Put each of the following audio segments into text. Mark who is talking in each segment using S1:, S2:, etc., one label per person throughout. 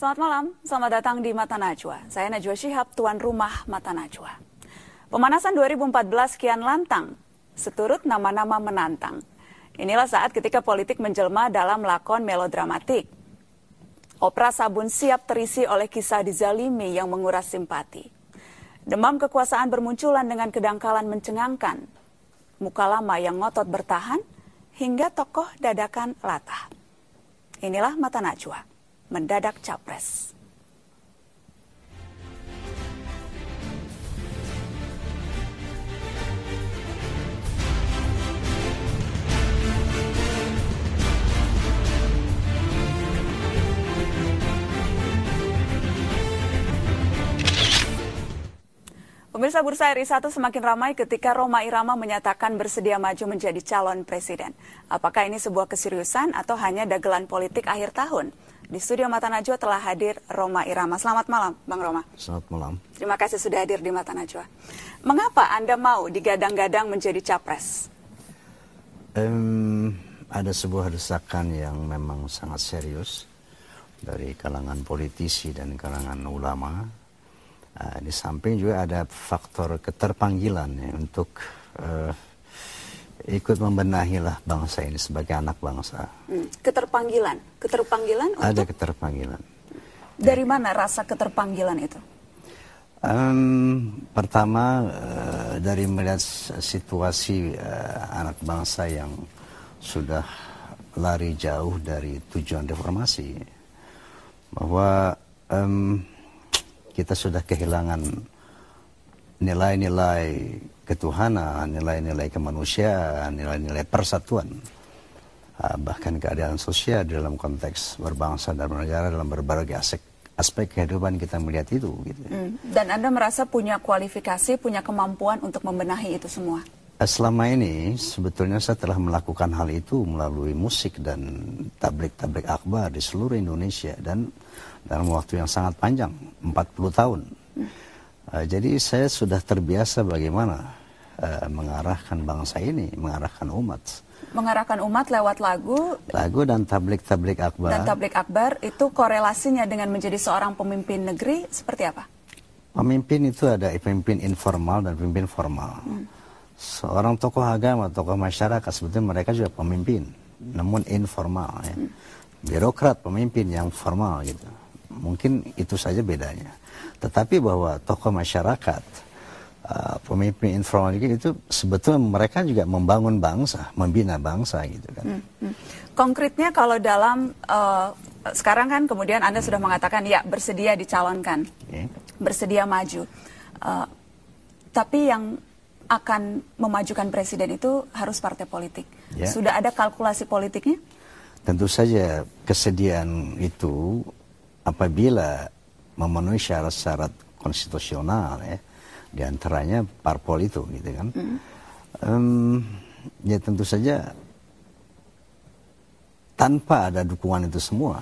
S1: Selamat malam, selamat datang di Mata Najwa. Saya Najwa Shihab, tuan rumah Mata Najwa. Pemanasan 2014 kian lantang, seturut nama-nama menantang. Inilah saat ketika politik menjelma dalam lakon melodramatik. Opera Sabun siap terisi oleh kisah dizalimi yang menguras simpati. Demam kekuasaan bermunculan dengan kedangkalan mencengangkan. Muka lama yang ngotot bertahan, hingga tokoh dadakan latah. Inilah Mata Najwa, mendadak capres. Pemirsa, bursa RI1 semakin ramai ketika Rhoma Irama menyatakan bersedia maju menjadi calon presiden. Apakah ini sebuah keseriusan atau hanya dagelan politik akhir tahun? Di studio Mata Najwa telah hadir Rhoma Irama. Selamat malam, Bang Rhoma.
S2: Selamat malam.
S1: Terima kasih sudah hadir di Mata Najwa. Mengapa Anda mau digadang-gadang menjadi capres?
S2: Ada sebuah desakan yang memang sangat serius dari kalangan politisi dan kalangan ulama. Di samping juga ada faktor keterpanggilan ya, untuk ikut membenahi lah bangsa ini sebagai anak bangsa.
S1: Keterpanggilan untuk...
S2: Ada keterpanggilan.
S1: Dari mana rasa keterpanggilan itu?
S2: Pertama dari melihat situasi anak bangsa yang sudah lari jauh dari tujuan reformasi, bahwa kita sudah kehilangan nilai-nilai ketuhanan, nilai-nilai kemanusiaan, nilai-nilai persatuan, bahkan keadilan sosial dalam konteks berbangsa dan bernegara dalam berbagai aspek kehidupan kita melihat itu. Gitu.
S1: Dan Anda merasa punya kualifikasi, punya kemampuan untuk membenahi itu semua?
S2: Selama ini sebetulnya saya telah melakukan hal itu melalui musik dan tablik-tablik akbar di seluruh Indonesia dan dalam waktu yang sangat panjang, 40 tahun. Jadi saya sudah terbiasa bagaimana mengarahkan bangsa ini, mengarahkan umat.
S1: Mengarahkan umat lewat lagu.
S2: Lagu dan tablik-tablik akbar.
S1: Dan tablik akbar itu korelasinya dengan menjadi seorang pemimpin negeri seperti apa?
S2: Pemimpin itu ada pemimpin informal dan pemimpin formal. Seorang tokoh agama, tokoh masyarakat, sebetulnya mereka juga pemimpin, namun informal. Ya. Birokrat, pemimpin yang formal gitu. Mungkin itu saja bedanya. Tetapi bahwa tokoh masyarakat, pemimpin informal itu sebetulnya mereka juga membangun bangsa, membina bangsa gitu kan.
S1: Konkretnya kalau dalam sekarang kan kemudian Anda sudah mengatakan ya bersedia dicalonkan, bersedia maju. Tapi yang akan memajukan presiden itu harus partai politik. Sudah ada kalkulasi politiknya?
S2: Tentu saja kesediaan itu apabila memenuhi syarat-syarat konstitusional ya, diantaranya parpol itu gitu kan. Ya tentu saja tanpa ada dukungan itu semua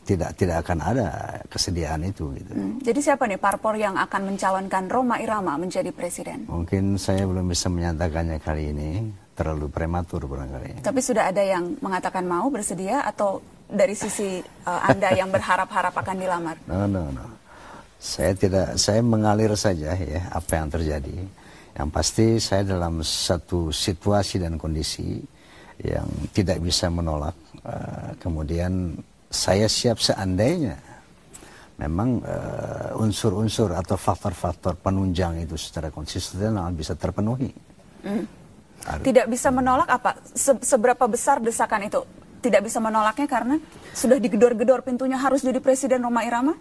S2: tidak akan ada kesediaan itu gitu.
S1: Jadi siapa nih parpol yang akan mencalonkan Rhoma Irama menjadi presiden?
S2: Mungkin saya belum bisa menyatakannya kali ini, terlalu prematur barangkali.
S1: Tapi sudah ada yang mengatakan mau bersedia atau dari sisi Anda yang berharap-harap akan dilamar?
S2: No. Saya mengalir saja ya apa yang terjadi. Yang pasti saya dalam satu situasi dan kondisi yang tidak bisa menolak. Kemudian saya siap seandainya memang unsur-unsur atau faktor-faktor penunjang itu secara konstitusional bisa terpenuhi. Tidak
S1: bisa menolak apa? Seberapa besar desakan itu? Tidak bisa menolaknya karena sudah digedor-gedor pintunya harus jadi presiden Rhoma Irama?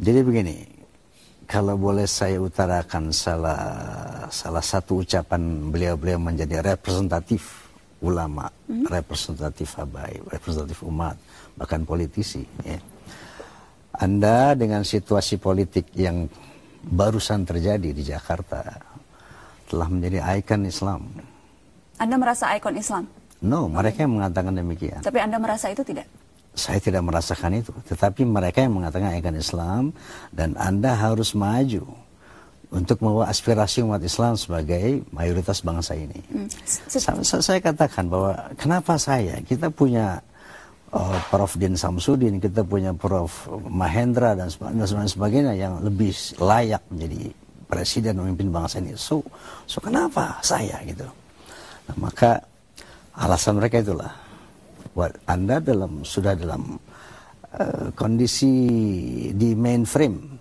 S2: Jadi begini, kalau boleh saya utarakan salah satu ucapan beliau menjadi representatif ulama, representatif habaib, representatif umat, bahkan politisi. Ya. Anda dengan situasi politik yang barusan terjadi di Jakarta telah menjadi ikon Islam.
S1: Anda merasa ikon Islam?
S2: No, mereka yang mengatakan demikian.
S1: Tapi Anda merasa itu tidak?
S2: Saya tidak merasakan itu. Tetapi mereka yang mengatakan ikon Islam dan Anda harus maju untuk membawa aspirasi umat Islam sebagai mayoritas bangsa ini. Saya katakan bahwa kenapa kita punya Prof. Din Samsudin, kita punya Prof. Mahendra dan sebagainya yang lebih layak menjadi presiden memimpin bangsa ini. So kenapa saya gitu? Nah, maka alasan mereka itulah, buat Anda sudah dalam kondisi di mainstream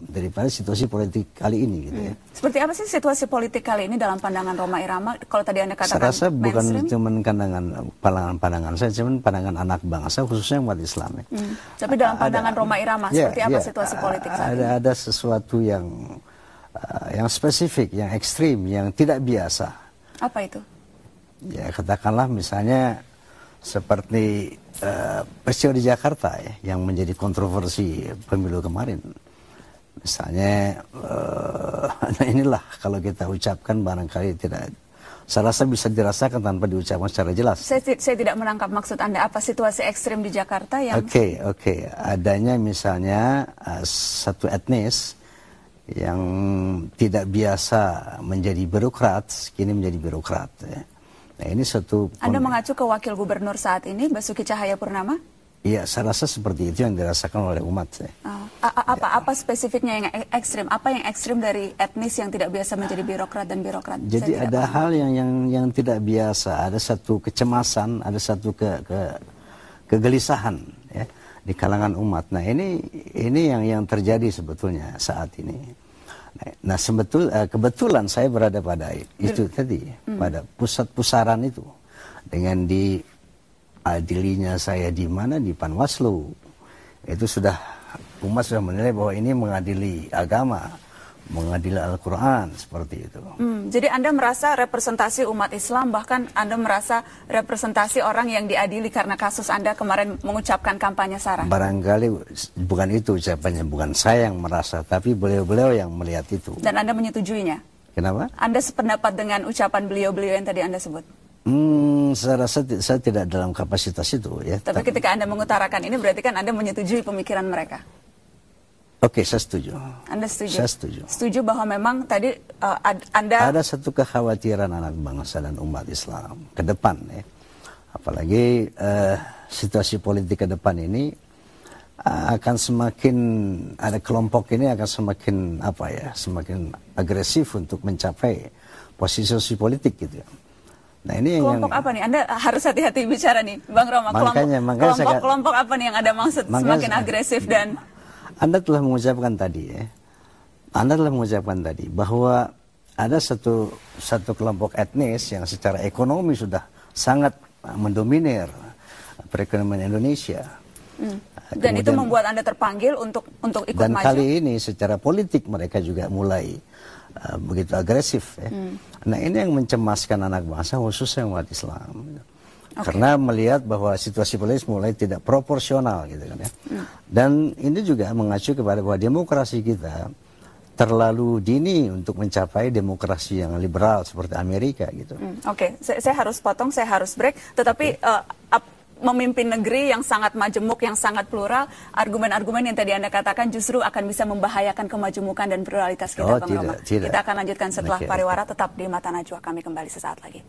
S2: daripada situasi politik kali ini gitu ya.
S1: Seperti apa sih situasi politik kali ini dalam pandangan Rhoma Irama? Kalau tadi Anda katakan
S2: saya rasa bukan cuma pandangan saya, cuma pandangan anak bangsa khususnya umat Islam ya.
S1: Tapi dalam pandangan Rhoma Irama seperti apa situasi politik saat ini?
S2: Ada sesuatu yang spesifik, yang ekstrim, yang tidak biasa.
S1: Apa itu?
S2: Ya katakanlah misalnya seperti peristiwa di Jakarta ya, yang menjadi kontroversi pemilu kemarin. Misalnya, nah inilah kalau kita ucapkan barangkali tidak, saya rasa bisa dirasakan tanpa diucapkan secara jelas.
S1: Saya tidak menangkap maksud Anda. Apa situasi ekstrim di Jakarta yang...
S2: Oke. Adanya misalnya satu etnis yang tidak biasa menjadi birokrat, kini menjadi birokrat ya. Nah, ini satu.
S1: Anda mengacu ke wakil gubernur saat ini, Basuki Cahayapurnama?
S2: Iya, saya rasa seperti itu yang dirasakan oleh umat.
S1: Apa spesifiknya yang ekstrim? Apa yang ekstrim dari etnis yang tidak biasa menjadi birokrat dan birokrat?
S2: Jadi ada hal yang tidak biasa, ada satu kecemasan, ada satu kegelisahan ya di kalangan umat. Nah ini yang terjadi sebetulnya saat ini. Nah kebetulan saya berada pada itu tadi, pada pusat pusaran itu, dengan diadilinya saya di mana, di Panwaslu, itu umat sudah menilai bahwa ini mengadili agama, mengadili Al-Quran, seperti itu.
S1: Jadi Anda merasa representasi umat Islam, bahkan Anda merasa representasi orang yang diadili karena kasus Anda kemarin mengucapkan kampanye SARA?
S2: Barangkali bukan itu ucapannya, bukan saya yang merasa, tapi beliau-beliau yang melihat itu.
S1: Dan Anda menyetujuinya?
S2: Kenapa?
S1: Anda sependapat dengan ucapan beliau-beliau yang tadi Anda sebut?
S2: Saya rasa saya tidak dalam kapasitas itu ya.
S1: Tapi ketika Anda mengutarakan ini berarti kan Anda menyetujui pemikiran mereka?
S2: Oke, saya setuju.
S1: Anda setuju?
S2: Saya setuju.
S1: Setuju bahwa memang tadi Anda...
S2: Ada satu kekhawatiran anak bangsa dan umat Islam ke depan ya. Apalagi situasi politik ke depan ini akan semakin, ada kelompok ini akan semakin agresif untuk mencapai posisi politik gitu ya. Nah, ini
S1: kelompok apa nih? Anda harus hati-hati bicara nih, Bang Rhoma. Kelompok apa nih yang Anda maksud semakin agresif dan...
S2: Anda telah mengucapkan tadi bahwa ada satu kelompok etnis yang secara ekonomi sudah sangat mendominir perekonomian Indonesia.
S1: Dan itu membuat Anda terpanggil untuk ikut maju.
S2: Dan kali ini secara politik mereka juga mulai begitu agresif. Ya. Nah ini yang mencemaskan anak bangsa khususnya umat Islam. Karena melihat bahwa situasi politik mulai tidak proporsional gitu kan ya. Dan ini juga mengacu kepada bahwa demokrasi kita terlalu dini untuk mencapai demokrasi yang liberal seperti Amerika gitu.
S1: Oke, saya harus potong, saya harus break. Tetapi memimpin negeri yang sangat majemuk, yang sangat plural, argumen-argumen yang tadi Anda katakan justru akan bisa membahayakan kemajemukan dan pluralitas kita, Bang Rhoma. Kita akan lanjutkan setelah pariwara, tetap di Mata Najwa. Kami kembali sesaat lagi.